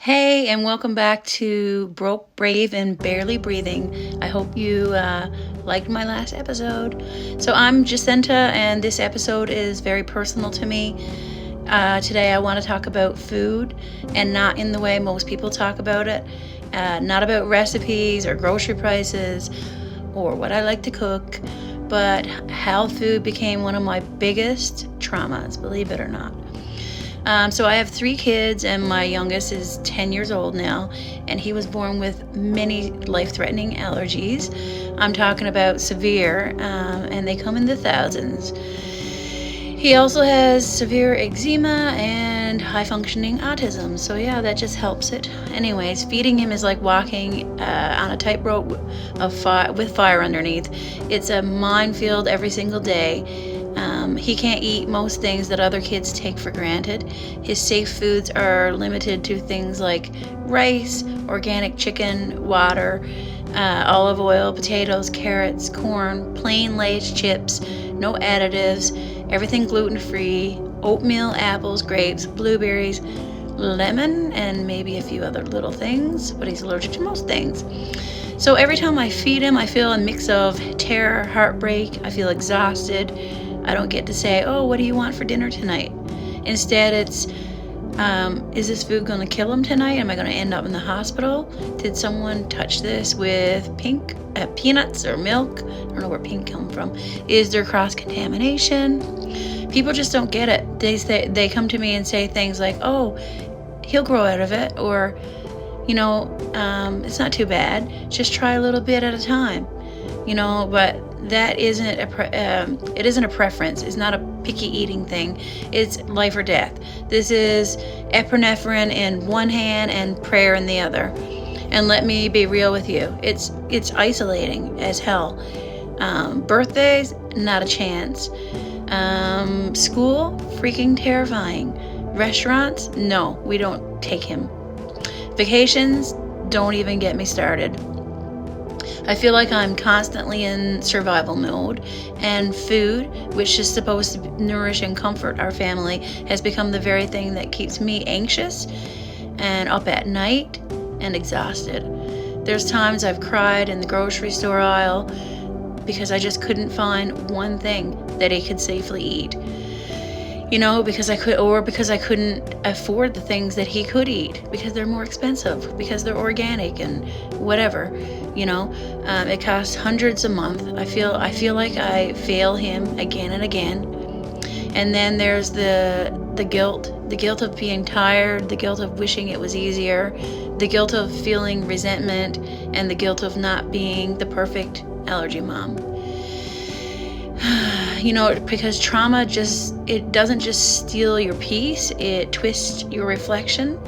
Hey, and welcome back to Broke, Brave, and Barely Breathing. I hope you liked my last episode. So I'm Jacinta, and this episode is very personal to me. Today I want to talk about food, and not in the way most people talk about it. Not about recipes or grocery prices or what I like to cook, but how food became one of my biggest traumas, believe it or not. So I have 3 kids, and my youngest is 10 years old now, and he was born with many life-threatening allergies. I'm talking about severe, and they come in the thousands. He also has severe eczema and high-functioning autism, so yeah, that just helps it. Anyways, feeding him is like walking on a tightrope with fire underneath. It's a minefield every single day. He can't eat most things that other kids take for granted. His safe foods are limited to things like rice, organic chicken, water, olive oil, potatoes, carrots, corn, plain Lay's chips, no additives, everything gluten-free, oatmeal, apples, grapes, blueberries, lemon, and maybe a few other little things, but he's allergic to most things. So every time I feed him, I feel a mix of terror, heartbreak. I feel exhausted. I don't get to say, oh, what do you want for dinner tonight? Instead, it's, is this food going to kill him tonight? Am I going to end up in the hospital? Did someone touch this with peanuts or milk? I don't know where pink come from. Is there cross-contamination? People just don't get it. They come to me and say things like, oh, he'll grow out of it, or, it's not too bad. Just try a little bit at a time, but that isn't it isn't a preference. It's not a picky eating thing. It's life or death. This is epinephrine in one hand and prayer in the other. And let me be real with you. It's isolating as hell. Birthdays, not a chance. School, freaking terrifying. Restaurants, no, we don't take him. Vacations, don't even get me started. I feel like I'm constantly in survival mode, and food, which is supposed to nourish and comfort our family, has become the very thing that keeps me anxious and up at night and exhausted. There's times I've cried in the grocery store aisle because I just couldn't find one thing that he could safely eat. Because I couldn't afford the things that he could eat because they're more expensive, because they're organic and whatever. It costs hundreds a month. I feel like I fail him again and again. And then there's the guilt of being tired, the guilt of wishing it was easier, the guilt of feeling resentment, and the guilt of not being the perfect allergy mom. Because trauma it doesn't just steal your peace, it twists your reflection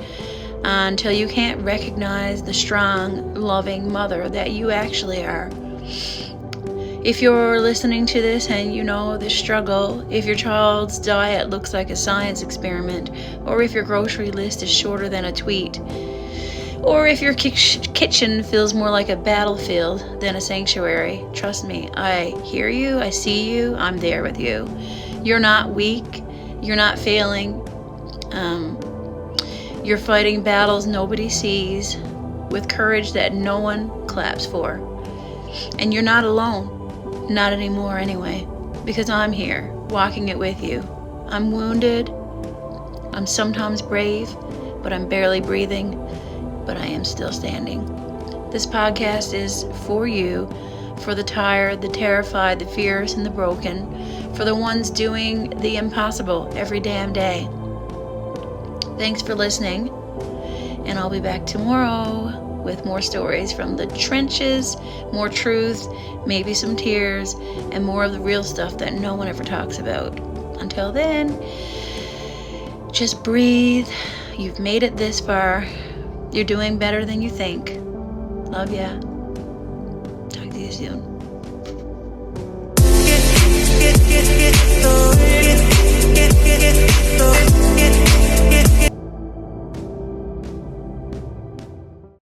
until you can't recognize the strong, loving mother that you actually are. If you're listening to this and you know the struggle, if your child's diet looks like a science experiment, or if your grocery list is shorter than a tweet, or if your kitchen feels more like a battlefield than a sanctuary, trust me, I hear you, I see you, I'm there with you. You're not weak, you're not failing. You're fighting battles nobody sees with courage that no one claps for. And you're not alone, not anymore anyway, because I'm here, walking it with you. I'm wounded, I'm sometimes brave, but I'm barely breathing. But I am still standing. This podcast is for you, for the tired, the terrified, the fierce, and the broken, for the ones doing the impossible every damn day. Thanks for listening, and I'll be back tomorrow with more stories from the trenches, more truth, maybe some tears, and more of the real stuff that no one ever talks about. Until then, just breathe. You've made it this far. You're doing better than you think. Love ya. Talk to you soon.